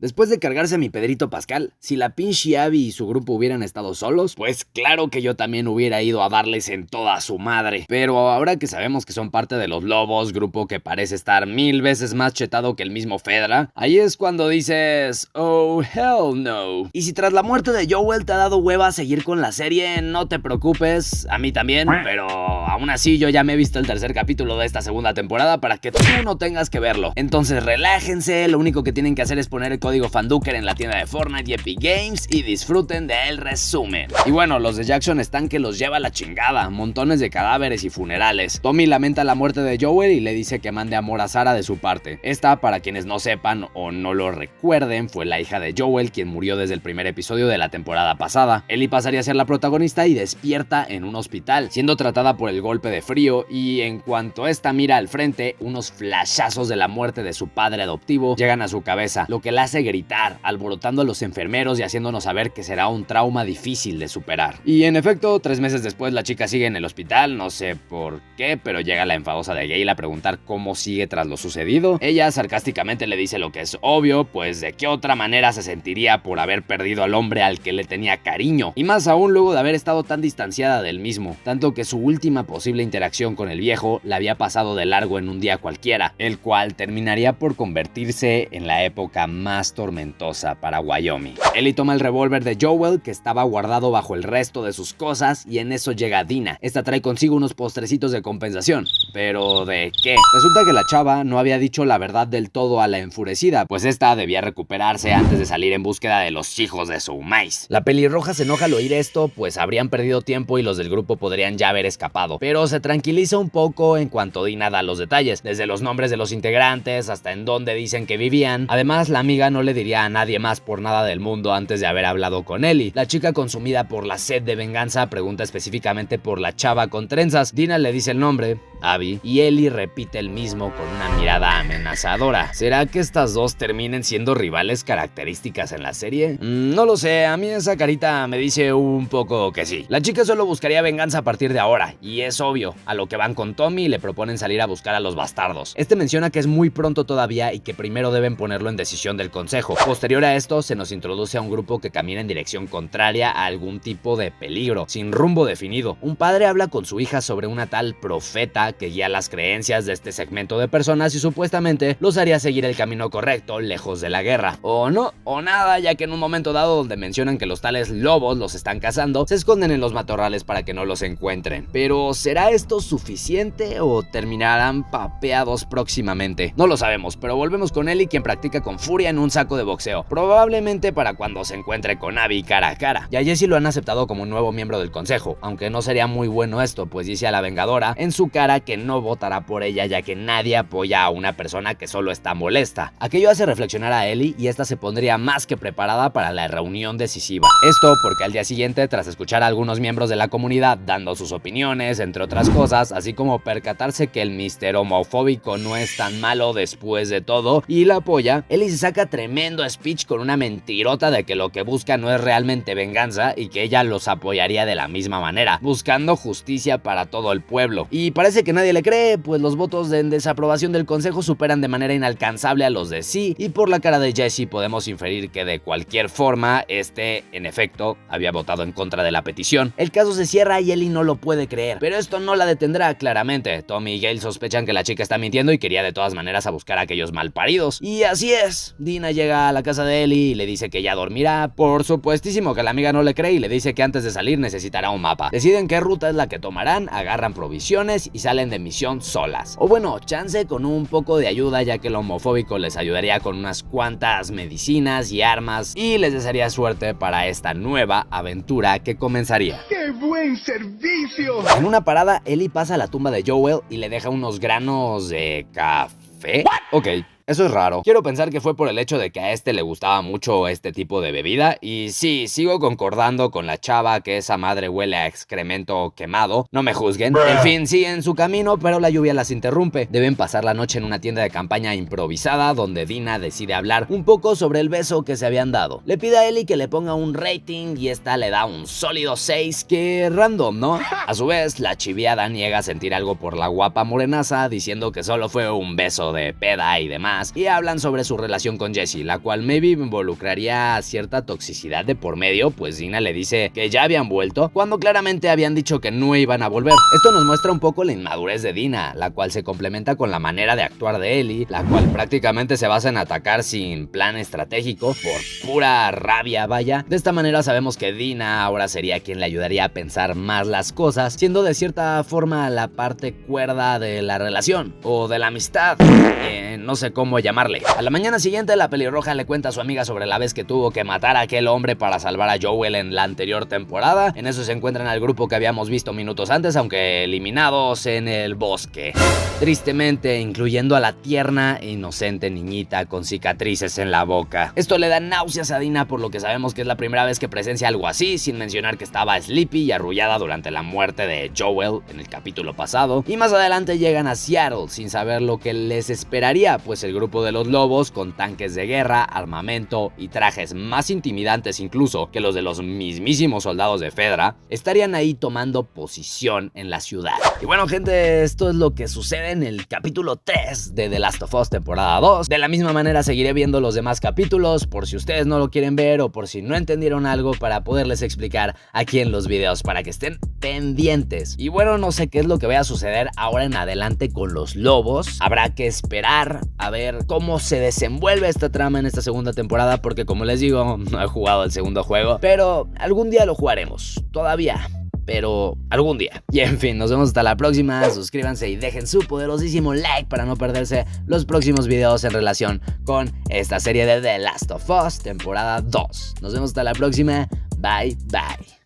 Después de cargarse a mi Pedrito Pascal, si la pinche Abby y su grupo hubieran estado solos, pues claro que yo también hubiera ido a darles en toda su madre. Pero ahora que sabemos que son parte de los Lobos, grupo que parece estar 1000 veces más chetado que el mismo Fedra, ahí es cuando dices, oh hell no. Y si tras la muerte de Joel te ha dado hueva a seguir con la serie, no te preocupes, a mí también, pero aún así yo ya me he visto el tercer capítulo de esta segunda temporada para que tú no tengas que verlo. Entonces relájense, lo único que tienen que hacer es poner el código Fanduker en la tienda de Fortnite y Epic Games y disfruten del resumen. Y bueno, los de Jackson están que los lleva la chingada, montones de cadáveres y funerales. Tommy lamenta la muerte de Joel y le dice que mande amor a Sarah de su parte. Esta, para quienes no sepan o no lo recuerden, fue la hija de Joel quien murió desde el primer episodio de la temporada pasada. Ellie pasaría a ser la protagonista y despierta en un hospital, siendo tratada por el golpe de frío, y en cuanto esta mira al frente, unos flashazos de la muerte de su padre adoptivo llegan a su cabeza, lo que la hace gritar, alborotando a los enfermeros y haciéndonos saber que será un trauma difícil de superar. Y en efecto, 3 meses después la chica sigue en el hospital, no sé por qué, pero llega la enfadosa de Gale a preguntar cómo sigue tras lo sucedido. Ella sarcásticamente le dice lo que es obvio, pues de qué otra manera se sentiría por haber perdido al hombre al que le tenía cariño, y más aún luego de haber estado tan distanciada del mismo, tanto que su última posible interacción con el viejo la había pasado de largo en un día cualquiera, el cual terminaría por convertirse en la época más tormentosa para Wyoming. Ellie toma el revólver de Joel, que estaba guardado bajo el resto de sus cosas, y en eso llega Dina. Esta trae consigo unos postrecitos de compensación. ¿Pero de qué? Resulta que la chava no había dicho la verdad del todo a la enfurecida, pues esta debía recuperarse antes de salir en búsqueda de los hijos de su maíz. La pelirroja se enoja al oír esto, pues habrían perdido tiempo y los del grupo podrían ya haber escapado, pero se tranquiliza un poco en cuanto Dina da los detalles, desde los nombres de los integrantes hasta en dónde dicen que vivían. Además, la amiga no le diría a nadie más por nada del mundo antes de haber hablado con Ellie. La chica, consumida por la sed de venganza, pregunta específicamente por la chava con trenzas. Dina le dice el nombre, Abby, y Ellie repite el mismo con una mirada amenazadora. ¿Será que estas dos terminen siendo rivales características en la serie? No lo sé, a mí esa carita me dice un poco que sí. La chica solo buscaría venganza a partir de ahora, y es obvio, a lo que van con Tommy y le proponen salir a buscar a los bastardos. Este menciona que es muy pronto todavía y que primero deben ponerlo en decisión del consejo. Posterior a esto, se nos introduce a un grupo que camina en dirección contraria a algún tipo de peligro, sin rumbo definido. Un padre habla con su hija sobre una tal profeta que guía las creencias de este segmento de personas y supuestamente los haría seguir el camino correcto, lejos de la guerra. O no, o nada, ya que en un momento dado donde mencionan que los tales lobos los están cazando, se esconden en los matorrales para que no los encuentren. Pero ¿será esto suficiente o terminarán papeados próximamente? No lo sabemos, pero volvemos con Ellie, quien practica con furia en un saco de boxeo, probablemente para cuando se encuentre con Abby cara a cara. Y a Jesse lo han aceptado como un nuevo miembro del consejo, aunque no sería muy bueno esto, pues dice a la Vengadora en su cara que no votará por ella, ya que nadie apoya a una persona que solo está molesta. Aquello hace reflexionar a Ellie y esta se pondría más que preparada para la reunión decisiva. Esto porque al día siguiente, tras escuchar a algunos miembros de la comunidad dando sus opiniones, entre otras cosas, así como percatarse que el mister homofóbico no es tan malo después de todo y la apoya, Ellie se saca tremendo speech con una mentirota de que lo que busca no es realmente venganza y que ella los apoyaría de la misma manera, buscando justicia para todo el pueblo. Y parece que nadie le cree, pues los votos de desaprobación del consejo superan de manera inalcanzable a los de sí, y por la cara de Jesse podemos inferir que de cualquier forma, en efecto, había votado en contra de la petición. El caso se cierra y Ellie no lo puede creer, pero esto no la detendrá claramente. Tommy y Gale sospechan que la chica está mintiendo y quería de todas maneras a buscar a aquellos malparidos. Y así es, Dina llega a la casa de Ellie y le dice que ya dormirá. Por supuestísimo que la amiga no le cree y le dice que antes de salir necesitará un mapa. Deciden qué ruta es la que tomarán, agarran provisiones y salen de misión solas. O bueno, chance con un poco de ayuda, ya que el homofóbico les ayudaría con unas cuantas medicinas y armas y les desearía suerte para esta nueva aventura que comenzaría. ¡Qué buen servicio! En una parada, Ellie pasa a la tumba de Joel y le deja unos granos de café. Ok. Eso es raro. Quiero pensar que fue por el hecho de que a este le gustaba mucho este tipo de bebida. Y sí, sigo concordando con la chava que esa madre huele a excremento quemado. No me juzguen. En fin, siguen su camino, pero la lluvia las interrumpe. Deben pasar la noche en una tienda de campaña improvisada donde Dina decide hablar un poco sobre el beso que se habían dado. Le pide a Ellie que le ponga un rating y esta le da un sólido 6, que random, ¿no? A su vez, la chiviada niega sentir algo por la guapa morenaza, diciendo que solo fue un beso de peda y demás. demás, y hablan sobre su relación con Jessie, la cual maybe involucraría cierta toxicidad de por medio, pues Dina le dice que ya habían vuelto, cuando claramente habían dicho que no iban a volver. Esto nos muestra un poco la inmadurez de Dina, la cual se complementa con la manera de actuar de Ellie, la cual prácticamente se basa en atacar sin plan estratégico, por pura rabia, vaya. De esta manera sabemos que Dina ahora sería quien le ayudaría a pensar más las cosas, siendo de cierta forma la parte cuerda de la relación, o de la amistad, no sé cómo llamarle. A la mañana siguiente, la pelirroja le cuenta a su amiga sobre la vez que tuvo que matar a aquel hombre para salvar a Joel en la anterior temporada. En eso se encuentran al grupo que habíamos visto minutos antes, aunque eliminados en el bosque. Tristemente, incluyendo a la tierna e inocente niñita con cicatrices en la boca. Esto le da náuseas a Dina, por lo que sabemos que es la primera vez que presencia algo así, sin mencionar que estaba sleepy y arrullada durante la muerte de Joel en el capítulo pasado. Y más adelante llegan a Seattle sin saber lo que les esperaría, pues el grupo de los lobos, con tanques de guerra, armamento y trajes más intimidantes incluso que los de los mismísimos soldados de Fedra, estarían ahí tomando posición en la ciudad. Y bueno, gente, esto es lo que sucede en el capítulo 3 de The Last of Us temporada 2. De la misma manera seguiré viendo los demás capítulos por si ustedes no lo quieren ver o por si no entendieron algo, para poderles explicar aquí en los videos, para que estén pendientes. Y bueno, no sé qué es lo que vaya a suceder ahora en adelante con los lobos. Habrá que esperar a ver cómo se desenvuelve esta trama en esta segunda temporada, porque como les digo, no he jugado el segundo juego, pero algún día lo jugaremos. Todavía, pero algún día. Y en fin, nos vemos hasta la próxima. Suscríbanse y dejen su poderosísimo like para no perderse los próximos videos en relación con esta serie de The Last of Us temporada 2. Nos vemos hasta la próxima. Bye, bye.